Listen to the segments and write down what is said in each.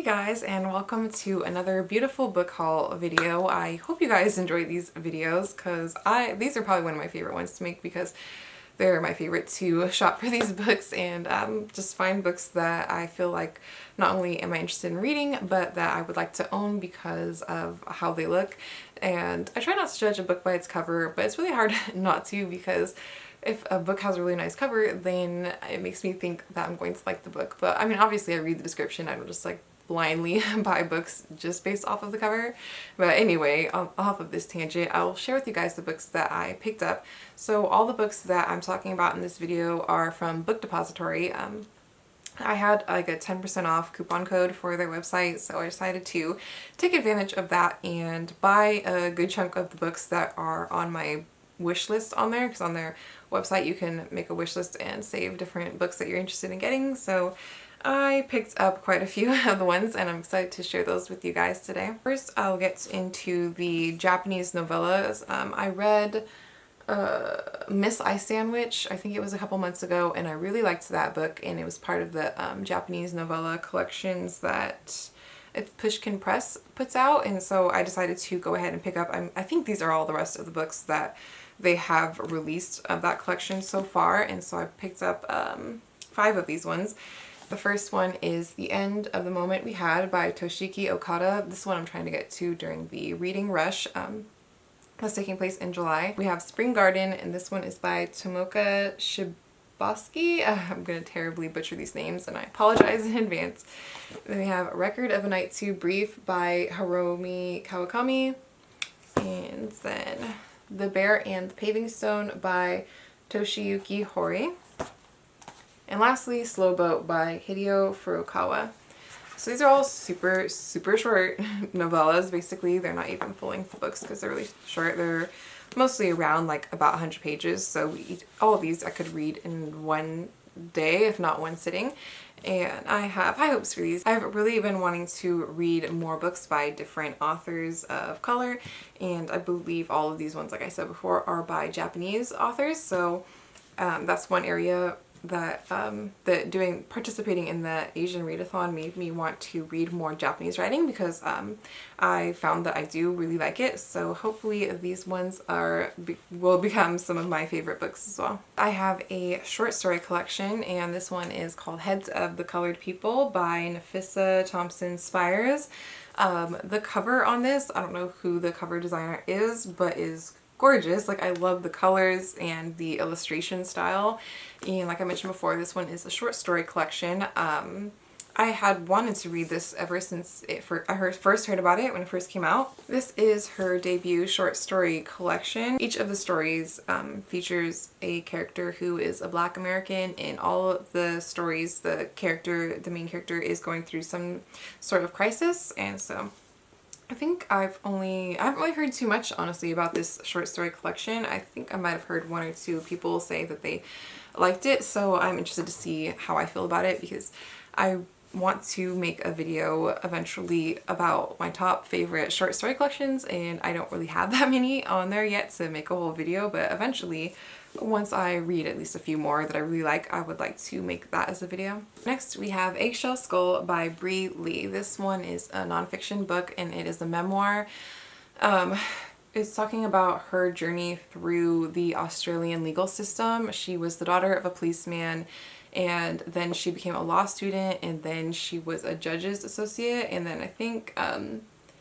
guys, and welcome to another beautiful book haul video. I hope you guys enjoy these videos because these are probably one of my favorite ones to make because they're my favorite to shop for these books and just find books that I feel like not only am I interested in reading but that I would like to own because of how they look. And I try not to judge a book by its cover, but it's really hard not to because if a book has a really nice cover, then it makes me think that I'm going to like the book. But I mean, obviously I read the description. I don't just like blindly buy books just based off of the cover. But anyway, off of this tangent, I'll share with you guys the books that I picked up. So all the books that I'm talking about in this video are from Book Depository. I had like a 10% off coupon code for their website, so I decided to take advantage of that and buy a good chunk of the books that are on my wish list on there, because on their website you can make a wish list and save different books that you're interested in getting. So I picked up quite a few of the ones and I'm excited to share those with you guys today. First, I'll get into the Japanese novellas. I read Miss Ice Sandwich, I think it was a couple months ago, and I really liked that book, and it was part of the Japanese novella collections that Pushkin Press puts out, and so I decided to go ahead and pick up. I think these are all the rest of the books that they have released of that collection so far, and so I picked up 5 of these ones. The first one is The End of the Moment We Had by Toshiki Okada. This one I'm trying to get to during the reading rush that's taking place in July. We have Spring Garden, and this one is by Tomoka Shibaski. I'm going to terribly butcher these names and I apologize in advance. Then we have Record of a Night Too Brief by Hiromi Kawakami. And then The Bear and the Paving Stone by Toshiyuki Hori. And lastly, Slow Boat by Hideo Furukawa. So these are all super short novellas. Basically, they're not even full-length books because they're really short. They're mostly around like about 100 pages. So all of these I could read in one day, if not one sitting. And I have high hopes for these. I've really been wanting to read more books by different authors of color, and I believe all of these ones, like I said before, are by Japanese authors. So that's one area that participating in the Asian readathon made me want to read more Japanese writing because I found that I do really like it. So hopefully these ones will become some of my favorite books as well. I have a short story collection, and this one is called Heads of the Colored People by Nafissa Thompson Spires. The cover on this, I don't know who the cover designer is, but is gorgeous. Like, I love the colors and the illustration style, and like I mentioned before, this one is a short story collection. I had wanted to read this ever since I first heard about it when it first came out. This is her debut short story collection. Each of the stories features a character who is a Black American. In all of the stories, the main character is going through some sort of crisis, and so I think I haven't really heard too much, honestly, about this short story collection. I think I might have heard 1 or 2 people say that they liked it, so I'm interested to see how I feel about it because I want to make a video eventually about my top favorite short story collections, and I don't really have that many on there yet to make a whole video, but eventually, once I read at least a few more that I really like, I would like to make that as a video. Next, we have Eggshell Skull by Bree Lee. This one is a nonfiction book, and it is a memoir. It's talking about her journey through the Australian legal system. She was the daughter of a policeman, and then she became a law student, and then she was a judge's associate, and then I think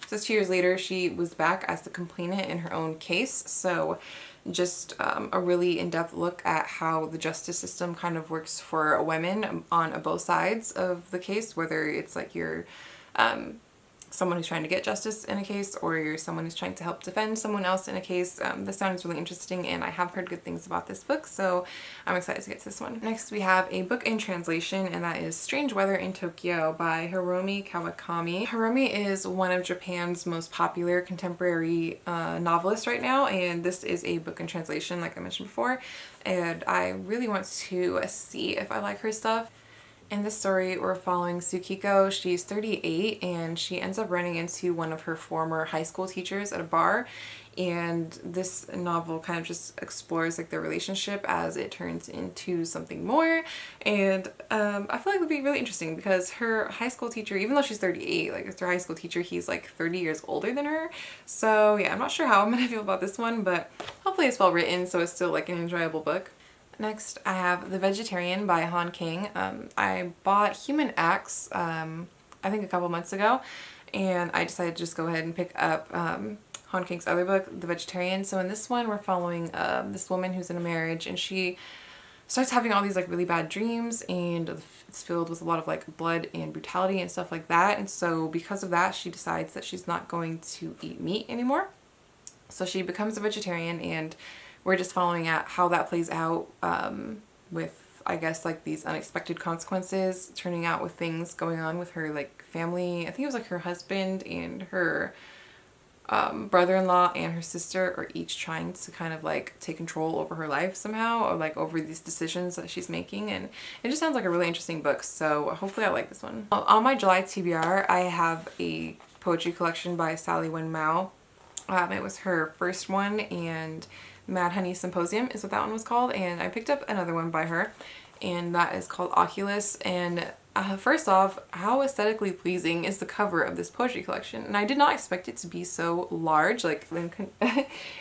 just 2 years later she was back as the complainant in her own case. So just a really in-depth look at how the justice system kind of works for women on both sides of the case, whether it's like you're someone who's trying to get justice in a case or you're someone who's trying to help defend someone else in a case. This sounds really interesting, and I have heard good things about this book, so I'm excited to get to this one. Next, we have a book in translation, and that is Strange Weather in Tokyo by Hiromi Kawakami. Hiromi is one of Japan's most popular contemporary novelists right now, and this is a book in translation, like I mentioned before, and I really want to see if I like her stuff. In this story, we're following Tsukiko. She's 38 and she ends up running into one of her former high school teachers at a bar. And this novel kind of just explores like their relationship as it turns into something more. And I feel like it would be really interesting because her high school teacher, even though she's 38, like it's her high school teacher, he's like 30 years older than her. So yeah, I'm not sure how I'm gonna feel about this one, but hopefully it's well written so it's still like an enjoyable book. Next, I have The Vegetarian by Han King. I bought Human Acts, I think a couple months ago, and I decided to just go ahead and pick up Han King's other book, The Vegetarian. So in this one, we're following this woman who's in a marriage, and she starts having all these like really bad dreams, and it's filled with a lot of like blood and brutality and stuff like that. And so because of that, she decides that she's not going to eat meat anymore. So she becomes a vegetarian, and we're just following out how that plays out with, I guess, like these unexpected consequences turning out with things going on with her like family. I think it was like her husband and her brother-in-law and her sister are each trying to kind of like take control over her life somehow, or like over these decisions that she's making, and it just sounds like a really interesting book, so hopefully I like this one. On my July TBR, I have a poetry collection by Sally Wen Mao. It was her first one, and Mad Honey Symposium is what that one was called, and I picked up another one by her, and that is called Oculus. And first off, how aesthetically pleasing is the cover of this poetry collection? And I did not expect it to be so large, like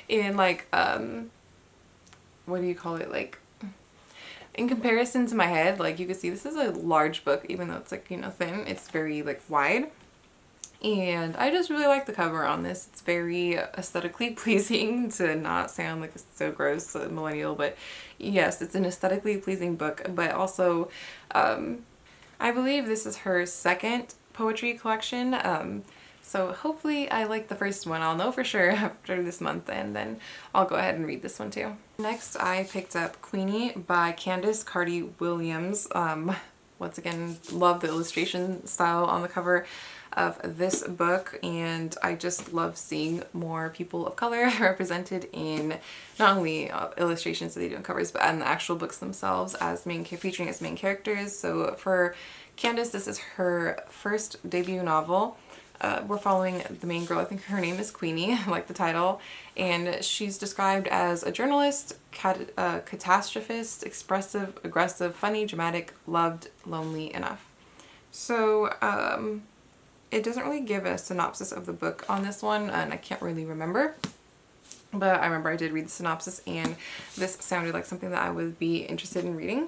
in like what do you call it, like in comparison to my head. Like you can see this is a large book, even though it's like, you know, thin. It's very like wide. And I just really like the cover on this. It's very aesthetically pleasing, to not sound like it's so gross, millennial, but yes, it's an aesthetically pleasing book. But also, I believe this is her second poetry collection. So hopefully I like the first one. I'll know for sure after this month, and then I'll go ahead and read this one too. Next, I picked up Queenie by Candace Carty Williams. Once again, love the illustration style on the cover of this book, and I just love seeing more people of color represented in not only illustrations that they do in covers, but in the actual books themselves as featuring as main characters. So for Candace, this is her first debut novel. We're following the main girl. I think her name is Queenie, like the title, and she's described as a journalist, catastrophist, expressive, aggressive, funny, dramatic, loved, lonely enough. So it doesn't really give a synopsis of the book on this one, and I can't really remember, but I remember I did read the synopsis, and this sounded like something that I would be interested in reading.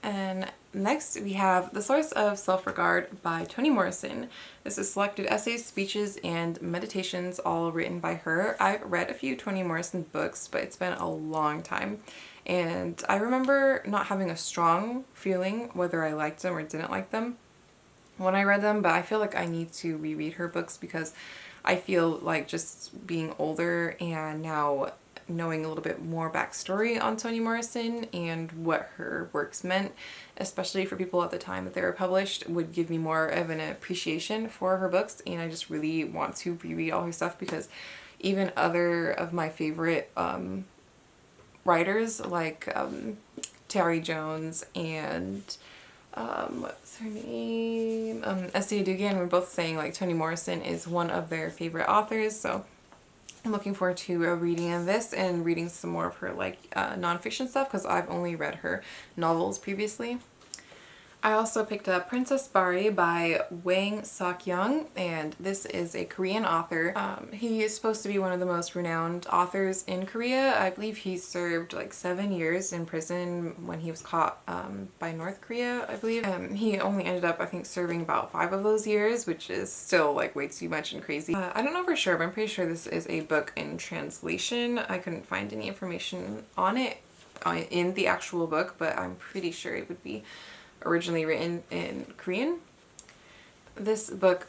And next we have The Source of Self-Regard by Toni Morrison. This is selected essays, speeches, and meditations, all written by her. I've read a few Toni Morrison books, but it's been a long time. And I remember not having a strong feeling whether I liked them or didn't like them when I read them, but I feel like I need to reread her books because I feel like just being older and now knowing a little bit more backstory on Toni Morrison and what her works meant, especially for people at the time that they were published, would give me more of an appreciation for her books. And I just really want to reread all her stuff because even other of my favorite writers like Terry Jones and what's her name? Estia Dugan were both saying like Toni Morrison is one of their favorite authors, so I'm looking forward to a reading of this and reading some more of her like nonfiction stuff because I've only read her novels previously. I also picked up Princess Bari by Wang Sok-young, and this is a Korean author. He is supposed to be one of the most renowned authors in Korea. I believe he served like 7 years in prison when he was caught by North Korea, I believe. He only ended up, I think, serving about 5 of those years, which is still like way too much and crazy. I don't know for sure, but I'm pretty sure this is a book in translation. I couldn't find any information on it in the actual book, but I'm pretty sure it would be originally written in Korean. This book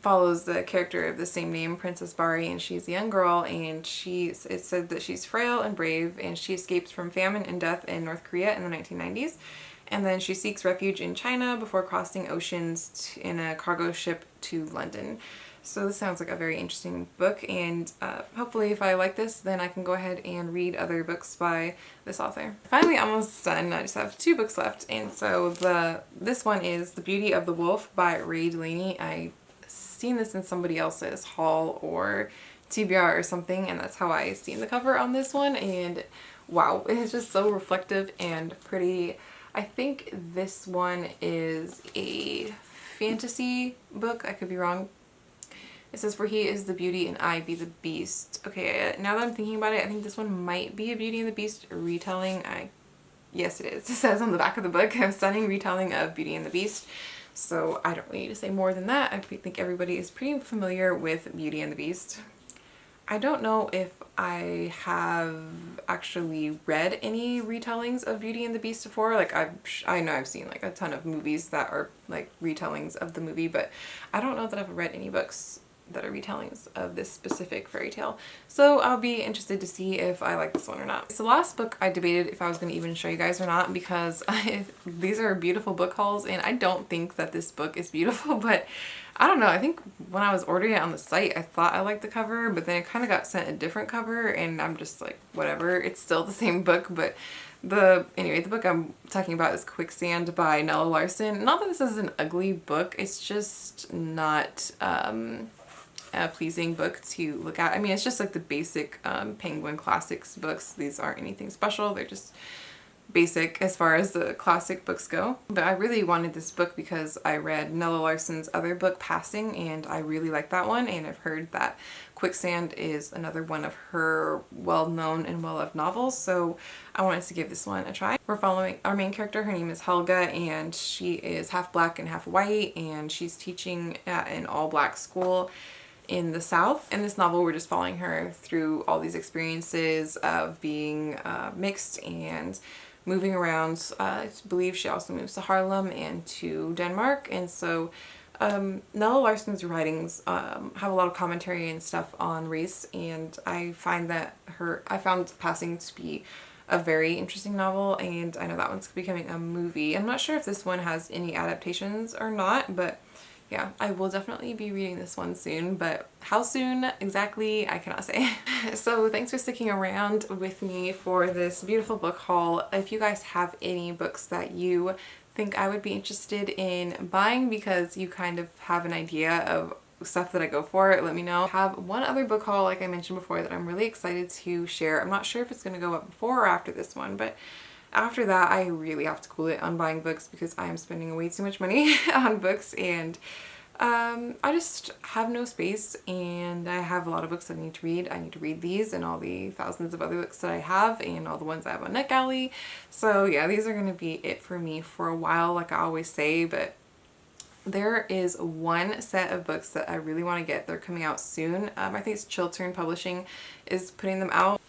follows the character of the same name, Princess Bari, and she's a young girl, and it's said that she's frail and brave, and she escapes from famine and death in North Korea in the 1990s, and then she seeks refuge in China before crossing oceans in a cargo ship to London. So this sounds like a very interesting book, and hopefully if I like this, then I can go ahead and read other books by this author. Finally, almost done. I just have 2 books left, and so this one is The Beauty of the Wolf by Ray Delaney. I seen this in somebody else's haul or TBR or something, and that's how I seen the cover on this one, and wow, it's just so reflective and pretty. I think this one is a fantasy book. I could be wrong. It says, "For he is the beauty and I be the beast." Okay, now that I'm thinking about it, I think this one might be a Beauty and the Beast retelling. Yes, it is. It says on the back of the book, "A stunning retelling of Beauty and the Beast." So I don't really need to say more than that. I think everybody is pretty familiar with Beauty and the Beast. I don't know if I have actually read any retellings of Beauty and the Beast before. Like I know I've seen like a ton of movies that are like retellings of the movie, but I don't know that I've read any books that are retellings of this specific fairy tale. So I'll be interested to see if I like this one or not. It's the last book I debated if I was going to even show you guys or not, because these are beautiful book hauls, and I don't think that this book is beautiful, but I don't know. I think when I was ordering it on the site, I thought I liked the cover, but then it kind of got sent a different cover, and I'm just like, whatever. It's still the same book, but anyway, the book I'm talking about is Quicksand by Nella Larson. Not that this is an ugly book, it's just not a pleasing book to look at. I mean, it's just like the basic Penguin Classics books. These aren't anything special. They're just basic as far as the classic books go. But I really wanted this book because I read Nella Larson's other book, Passing, and I really like that one, and I've heard that Quicksand is another one of her well-known and well-loved novels, so I wanted to give this one a try. We're following our main character. Her name is Helga, and she is half black and half white, and she's teaching at an all-black school in the South. In this novel, we're just following her through all these experiences of being mixed and moving around. I believe she also moves to Harlem and to Denmark, and so Nella Larson's writings have a lot of commentary and stuff on race, and I found Passing to be a very interesting novel, and I know that one's becoming a movie. I'm not sure if this one has any adaptations or not, but yeah, I will definitely be reading this one soon, but how soon exactly, I cannot say. So thanks for sticking around with me for this beautiful book haul. If you guys have any books that you think I would be interested in buying because you kind of have an idea of stuff that I go for, let me know. I have one other book haul, like I mentioned before, that I'm really excited to share. I'm not sure if it's going to go up before or after this one, but after that, I really have to cool it on buying books because I am spending way too much money on books, and I just have no space, and I have a lot of books I need to read. I need to read these and all the thousands of other books that I have and all the ones I have on NetGalley. So yeah, these are going to be it for me for a while, like I always say, but there is one set of books that I really want to get. They're coming out soon. I think it's Chiltern Publishing is putting them out.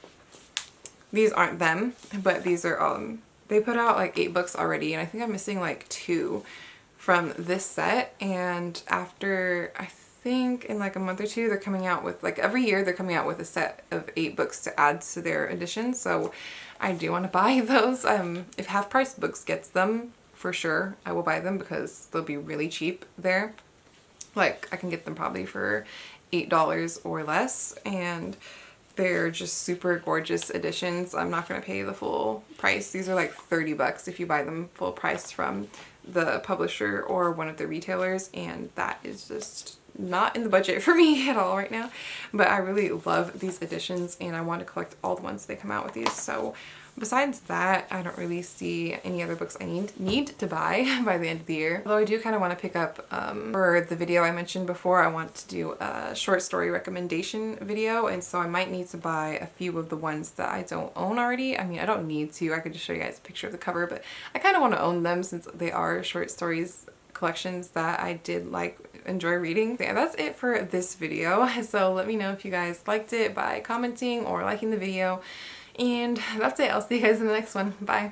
These aren't them, but these are, they put out like 8 books already, and I think I'm missing like 2 from this set, and after, I think in like a month or 2, they're coming out with, like every year they're coming out with a set of 8 books to add to their edition, so I do want to buy those. If Half Price Books gets them, for sure I will buy them because they'll be really cheap there. Like I can get them probably for $8 or less, and they're just super gorgeous editions. I'm not going to pay the full price. These are like 30 bucks if you buy them full price from the publisher or one of the retailers, and that is just not in the budget for me at all right now. But I really love these editions, and I want to collect all the ones they come out with these. So besides that, I don't really see any other books I need to buy by the end of the year. Although I do kind of want to pick up, for the video I mentioned before, I want to do a short story recommendation video, and so I might need to buy a few of the ones that I don't own already. I mean, I don't need to. I could just show you guys a picture of the cover, but I kind of want to own them since they are short stories collections that I did enjoy reading. Yeah, that's it for this video. So let me know if you guys liked it by commenting or liking the video. And that's it. I'll see you guys in the next one. Bye.